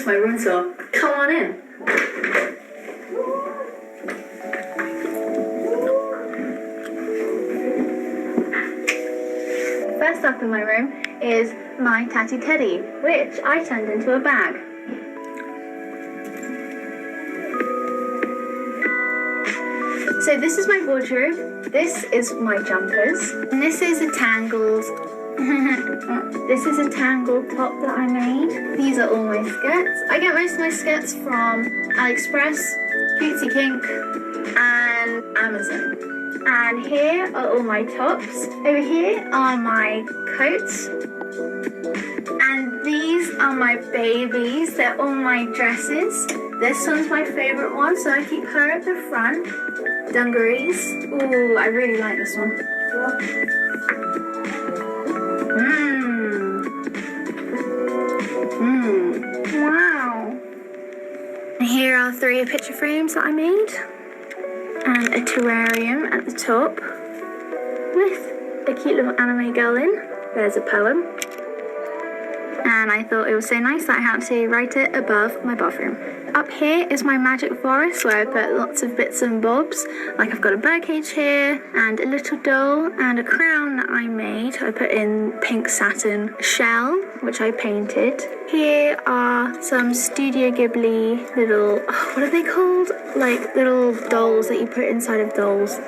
my room tour. Come on in. First up in my room is my tatty teddy, which I turned into a bag. So this is my wardrobe, this is my jumpers, and this is a tangled this is a tangled top that I made. These are all my skirts. I get most of my skirts from AliExpress, Cutesy Kink, and Amazon. And here are all my tops. Over here are my coats. And these are my babies. They're all my dresses. This one's my favorite one, so I keep her at the front. Dungarees. Ooh, I really like this one. Wow. And here are 3 picture frames that I made. And a terrarium at the top with a cute little anime girl in. There's a poem. And I thought it was so nice that I had to write it above my bathroom. Up here is my magic forest where I put lots of bits and bobs. Like I've got a birdcage here and a little doll and a crown that I made. I put in pink satin shell, which I painted. Here are some Studio Ghibli little, what are they called? Like little dolls that you put inside of dolls.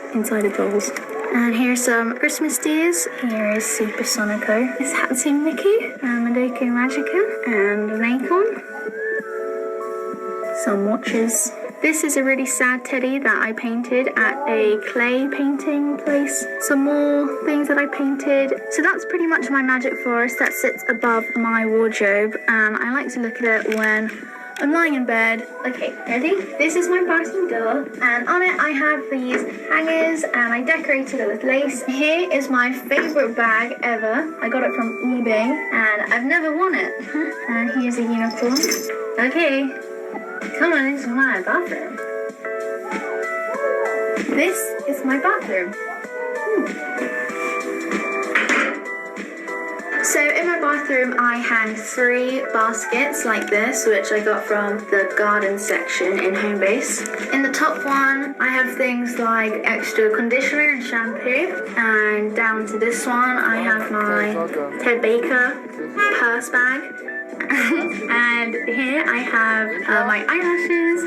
And here's some Christmas deers. Here is Supersonico. This Hatsune Mickey, and Madoka Magica, and an acorn. Some watches. This is a really sad teddy that I painted at a clay painting place. Some more things that I painted. So that's pretty much my magic forest that sits above my wardrobe. I like to look at it when I'm lying in bed. Okay, ready? This is my bathroom door, and on it I have these hangers, and I decorated it with lace. Here is my favorite bag ever. I got it from eBay, and I've never worn it. And here's a unicorn. Okay, come on into my bathroom. This is my bathroom. So in my bathroom I hang 3 baskets like this, which I got from the garden section in Homebase. In the top one I have things like extra conditioner and shampoo, and down to this one I have my Ted Baker purse bag. And here I have my eyelashes,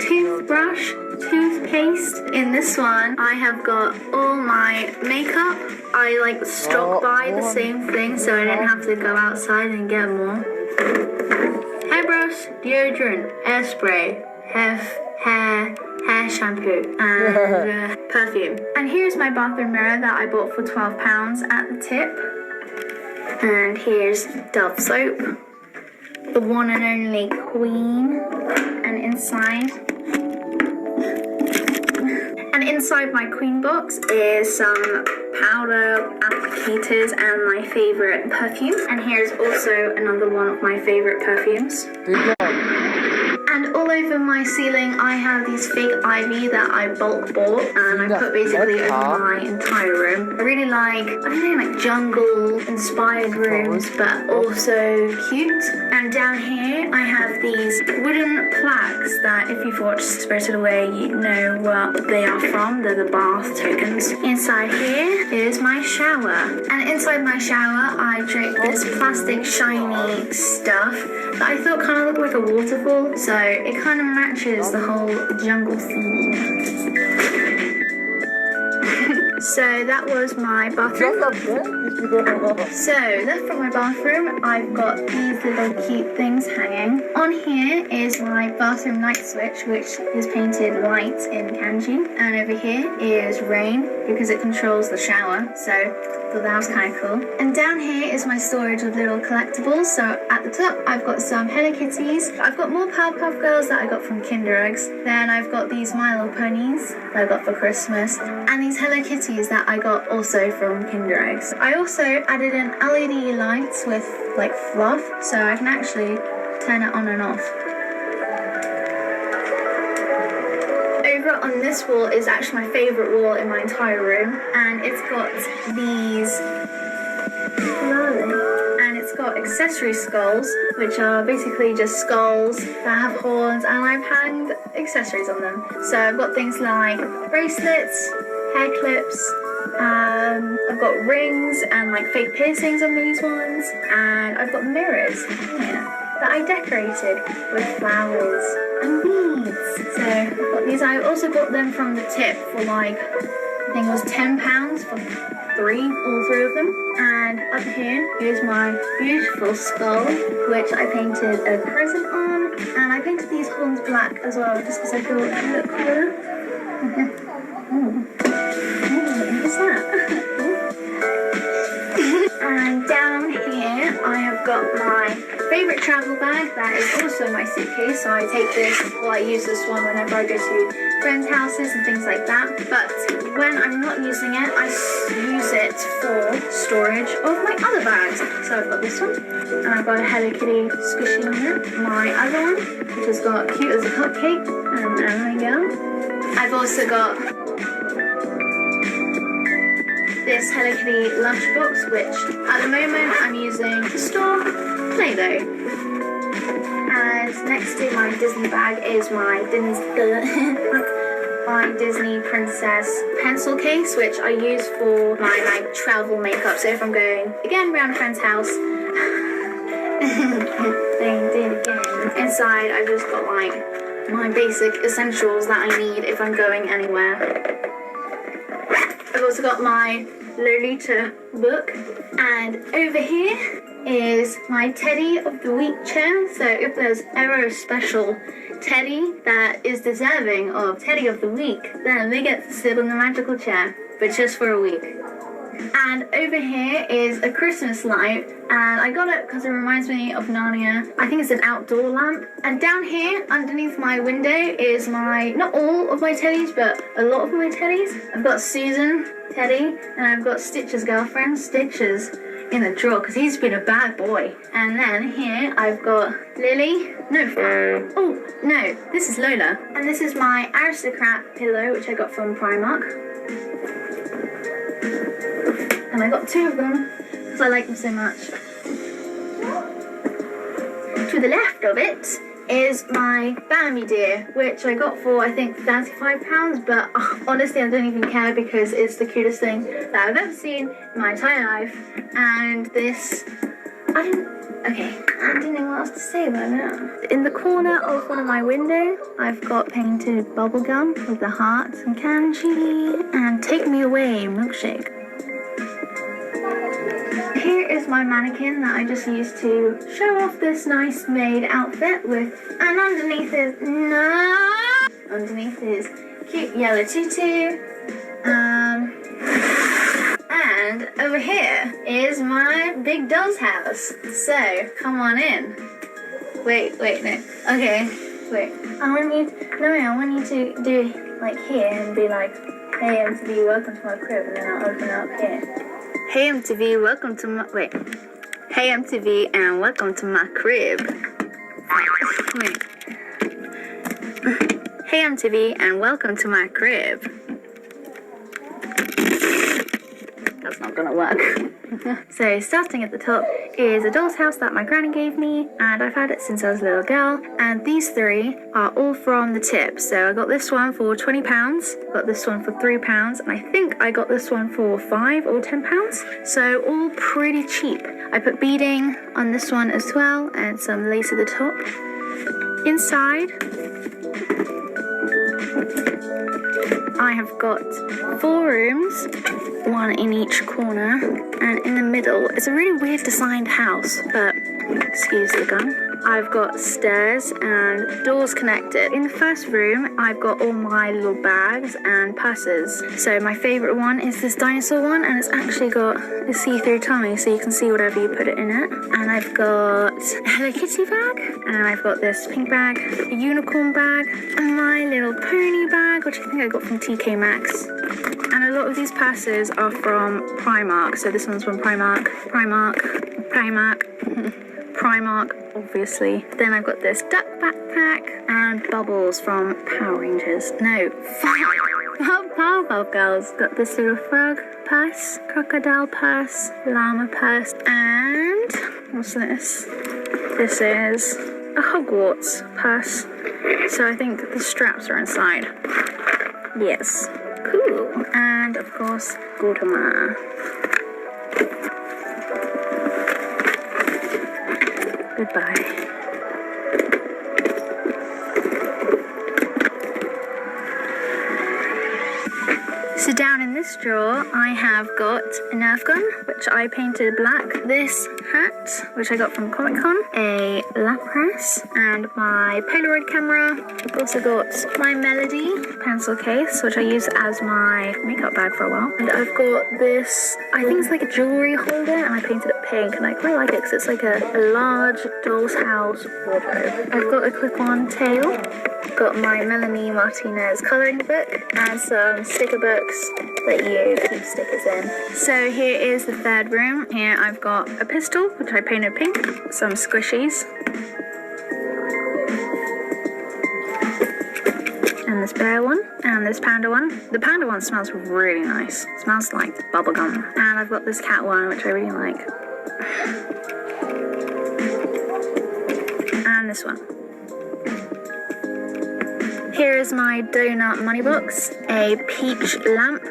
toothbrush, toothpaste. In this one I have got all my makeup. I like stock buy the same thing so I didn't have to go outside and get more. Hairbrush, deodorant, hairspray, hair shampoo, and perfume. And here's my bathroom mirror that I bought for £12 at the tip. And here's Dove soap, the one and only Queen. And inside my Queen box is some powder, applicators, and my favourite perfume. And here's also another one of my favourite perfumes. And all over my ceiling I have these fake ivy that I bulk bought, and I put basically over my entire room. I really like, like jungle inspired rooms, but also cute. And down here I have these wooden plaques that if you've watched Spirited Away you know what they are from. They're the bath tokens. Inside here is my shower, and inside my shower I draped this plastic shiny stuff that I thought kind of looked like a waterfall, so it kind of matches the whole jungle theme. So that was my bathroom. So left from my bathroom, I've got these little cute things hanging. On here is my bathroom light switch, which is painted white in kanji. And over here is rain, because it controls the shower. So I thought that was kind of cool. And down here is my storage of little collectibles. So at the top, I've got some Hello Kitties. I've got more Powerpuff Girls that I got from Kinder Eggs. Then I've got these My Little Ponies that I got for Christmas. And these Hello Kitties that I got also from Kinder Eggs. I also added in LED lights with like fluff, so I can actually turn it on and off. Over on this wall is actually my favourite wall in my entire room, and it's got these got accessory skulls, which are basically just skulls that have horns, and I've hanged accessories on them. So I've got things like bracelets, hair clips, I've got rings and like fake piercings on these ones, and I've got mirrors here that I decorated with flowers and beads. So I've got these. I also got them from the tip for like, I think it was £10 for all three of them. And up here is my beautiful skull, which I painted a crescent on, and I painted these horns black as well, just because I thought it would look cooler. What's that? And down here I have got my favourite travel bag that is also my suitcase, so I take this, well, I use this one whenever I go to friends' houses and things like that, but when I'm not using it, I use it for storage of my other bags. So I've got this one, and I've got a Hello Kitty squishy on it. My other one, which has got cute as a cupcake, and there we go. I've also got this Hello Kitty lunchbox, which at the moment I'm using to store Play-Doh. And next to my Disney bag is my Disney Princess pencil case, which I use for my like travel makeup. So if I'm going again around a friend's house, they did again. Inside I've just got like my basic essentials that I need if I'm going anywhere. I've also got my Lolita book, and over here is my Teddy of the Week chair. So if there's ever a special Teddy that is deserving of Teddy of the Week, then they get to sit on the magical chair, but just for a week. And over here is a Christmas light, and I got it because it reminds me of Narnia. I think it's an outdoor lamp. And down here, underneath my window, is my, not all of my teddies, but a lot of my teddies. I've got Susan Teddy, and I've got Stitch's girlfriend, Stitches, in the drawer, because he's been a bad boy. And then here, I've got Lily. Oh, no, this is Lola. And this is my Aristocrat pillow, which I got from Primark. And I got two of them because I like them so much. To the left of it is my Bambi deer, which I got for I think £35, but honestly I don't even care because it's the cutest thing that I've ever seen in my entire life. And this, I didn't know what else to say about that. In the corner of one of my windows, I've got painted bubblegum with the hearts and kanji and Take Me Away milkshake. Here is my mannequin that I just used to show off this nice maid outfit with, and underneath is cute yellow tutu. And over here is my big doll's house. So come on in. Wait, no. Okay, wait. I want you to do it like here and be like, hey MTV, welcome to my crib, and then I'll open it up here. Hey MTV, welcome to my, Hey MTV and welcome to my crib. Wait. Hey MTV and welcome to my crib. That's not gonna work. So starting at the top is a doll's house that my granny gave me, and I've had it since I was a little girl. And these three are all from the tip. So I got this one for £20, got this one for £3, and I think I got this one for £5 or £10. So all pretty cheap. I put beading on this one as well, and some lace at the top. Inside, I have got 4 rooms, one in each corner, and in the middle it's a really weird designed house, but excuse the gun. I've got stairs and doors connected. In the first room, I've got all my little bags and purses. So my favourite one is this dinosaur one, and it's actually got a see-through tummy, so you can see whatever you put it in it. And I've got a Hello Kitty bag, and I've got this pink bag, a unicorn bag, and my little pony bag, which I think I got from TK Maxx. And a lot of these purses are from Primark. So this one's from Primark, obviously. Then I've got this duck backpack and bubbles from Power Rangers. No, Powerpuff Girls. Got this little frog purse, crocodile purse, llama purse, and what's this? This is a Hogwarts purse. So I think the straps are inside. Yes. Cool. And of course, Gautama. Goodbye. So down in this drawer, I have got a Nerf gun, which I painted black. This hat, which I got from Comic Con, a lamp press, and my Polaroid camera. I've also got my Melody pencil case, which I use as my makeup bag for a while. And I've got this, I think it's like a jewelry holder, and I painted it pink, and I quite like it because it's like a large doll's house wardrobe. I've got a clip-on tail. Got my Melanie Martinez colouring book and some sticker books that you keep stickers in. So here is the third room. Here I've got a pistol, which I painted pink, some squishies, and this bear one, and this panda one. The panda one smells really nice. It smells like bubblegum. And I've got this cat one, which I really like. And this one. Here is my donut money box, a peach lamp,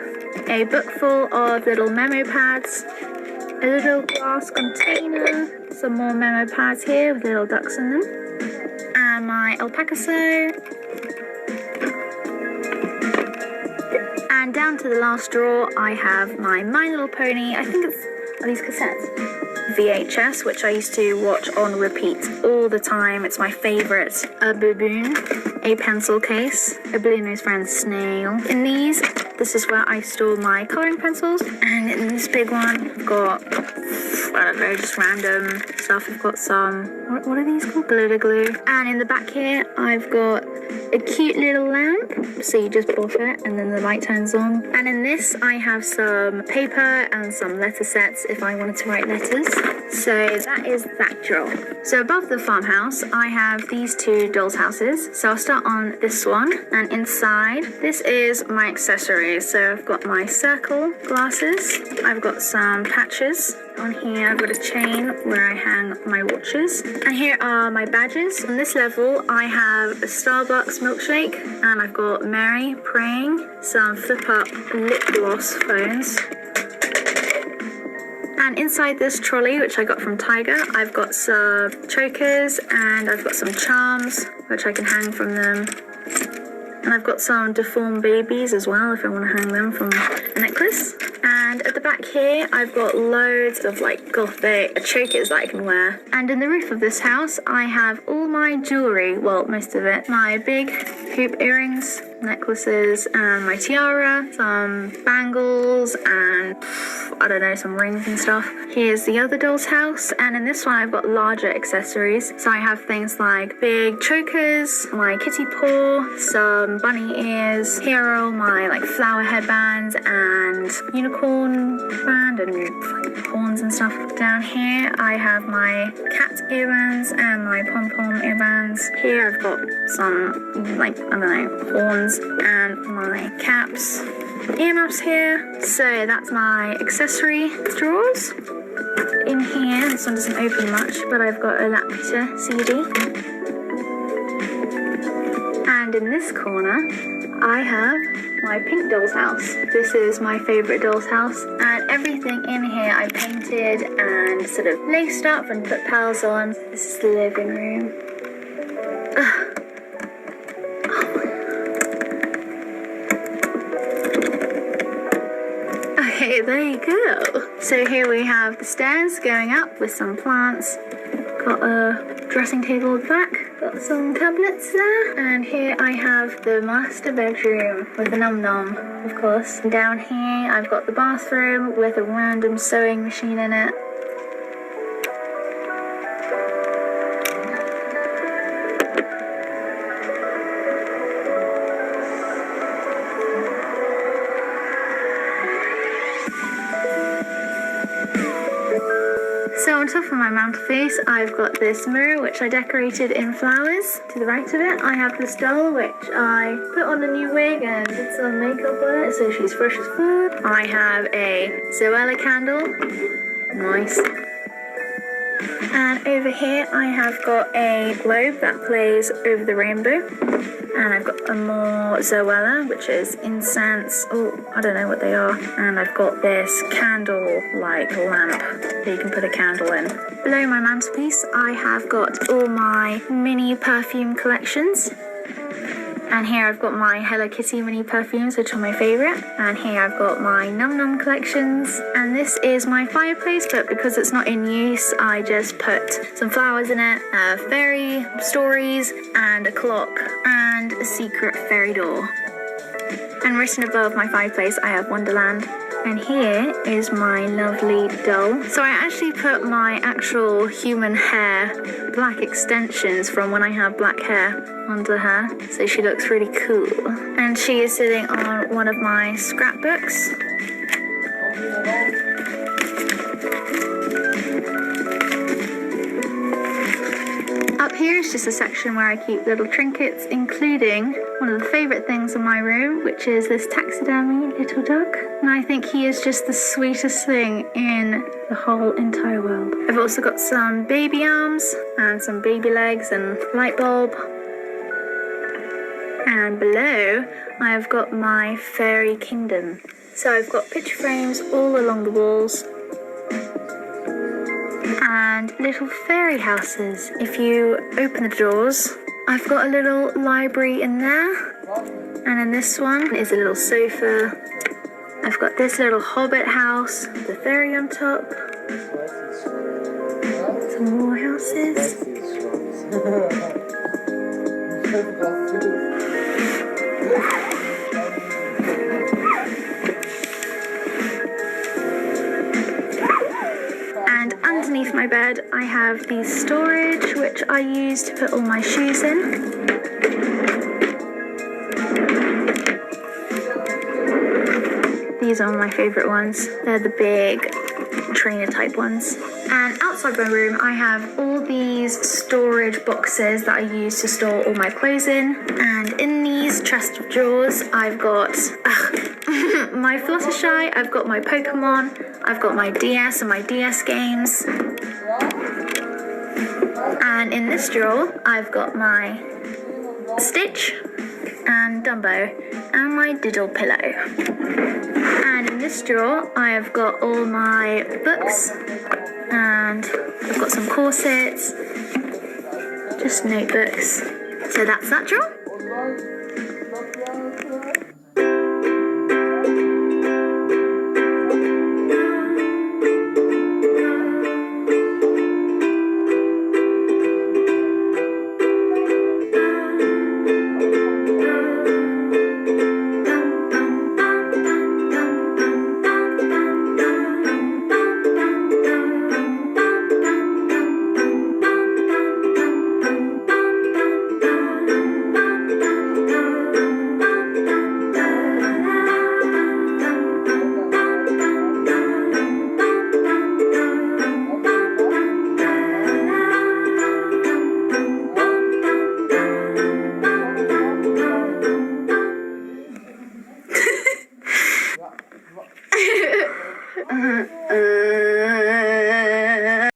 a book full of little memo pads, a little glass container, some more memo pads here with little ducks in them, and my alpaca sew. And down to the last drawer, I have my My Little Pony, I think are these cassettes? VHS, which I used to watch on repeat all the time. It's my favourite. A baboon, a pencil case, a blue-nosed friend snail. In these, this is where I store my colouring pencils. And in this big one, I've got, I don't know, just random stuff. I've got some, what are these called? Glitter glue. And in the back here, I've got a cute little lamp. So you just pull it and then the light turns on. And in this, I have some paper and some letter sets if I wanted to write letters. So that is that drawer. So above the farmhouse, I have these two dolls' houses. So I'll start on this one. And inside, this is my accessories. So I've got my circle glasses. I've got some patches. On here, I've got a chain where I hang my watches. And here are my badges. On this level, I have a Starbucks milkshake. And I've got Mary praying, some flip-up lip gloss phones. And inside this trolley, which I got from Tiger, I've got some chokers and I've got some charms, which I can hang from them. And I've got some deformed babies as well, if I want to hang them from a necklace. And at the back here, I've got loads of like gothic chokers that I can wear. And in the roof of this house, I have all my jewellery, well, most of it. My big hoop earrings, necklaces, and my tiara, some bangles, and I don't know, some rings and stuff. Here's the other doll's house, and in this one I've got larger accessories. So I have things like big chokers, my kitty paw, some bunny ears. Here are all my like flower headbands and unicorn band and horns and stuff. Down here I have my cat earbands and my pom-pom earbands. Here I've got some like, I don't know, horns and my caps. Earmuffs here. So that's my accessory drawers. In here, this one doesn't open much, but I've got a Laputa CD. And in this corner, I have my pink doll's house. This is my favourite doll's house, and everything in here I painted and sort of laced up and put pearls on. This is the living room. Okay, there you go. So here we have the stairs going up with some plants. Got a dressing table at the back. Got some tablets there. And here I have the master bedroom with a num-num, of course. And down here I've got the bathroom with a random sewing machine in it. So on top of my mantelpiece, I've got this mirror, which I decorated in flowers. To the right of it, I have this doll, which I put on a new wig and did some makeup on it, so she's fresh as fuck. I have a Zoella candle. Nice. And over here, I have got a globe that plays over the rainbow. And I've got a more Zoella, which is incense. Oh, I don't know what they are. And I've got this candle-like lamp that you can put a candle in. Below my mantelpiece, I have got all my mini perfume collections. And here I've got my Hello Kitty mini perfumes, which are my favourite. And here I've got my Num Num collections. And this is my fireplace, but because it's not in use, I just put some flowers in it, fairy stories, and a clock, and a secret fairy door. And written above my fireplace, I have Wonderland. And here is my lovely doll. So I actually put my actual human hair, black extensions from when I have black hair, onto her. So she looks really cool. And she is sitting on one of my scrapbooks. Up here is just a section where I keep little trinkets, including one of the favourite things in my room, which is this taxidermy little dog. And I think he is just the sweetest thing in the whole entire world. I've also got some baby arms and some baby legs and light bulb. And below, I've got my fairy kingdom. So I've got picture frames all along the walls. And little fairy houses. If you open the doors, I've got a little library in there. And in this one is a little sofa. I've got this little hobbit house, the fairy on top. Some more houses. And underneath my bed, I have the storage, which I use to put all my shoes in. These are my favourite ones. They're the big trainer type ones. And outside my room, I have all these storage boxes that I use to store all my clothes in. And in these chest of drawers, I've got my Fluttershy, I've got my Pokemon, I've got my DS and my DS games. And in this drawer, I've got my Stitch and Dumbo and my Diddle pillow. And in this drawer, I have got all my books, and I've got some corsets, just notebooks. So that's that drawer.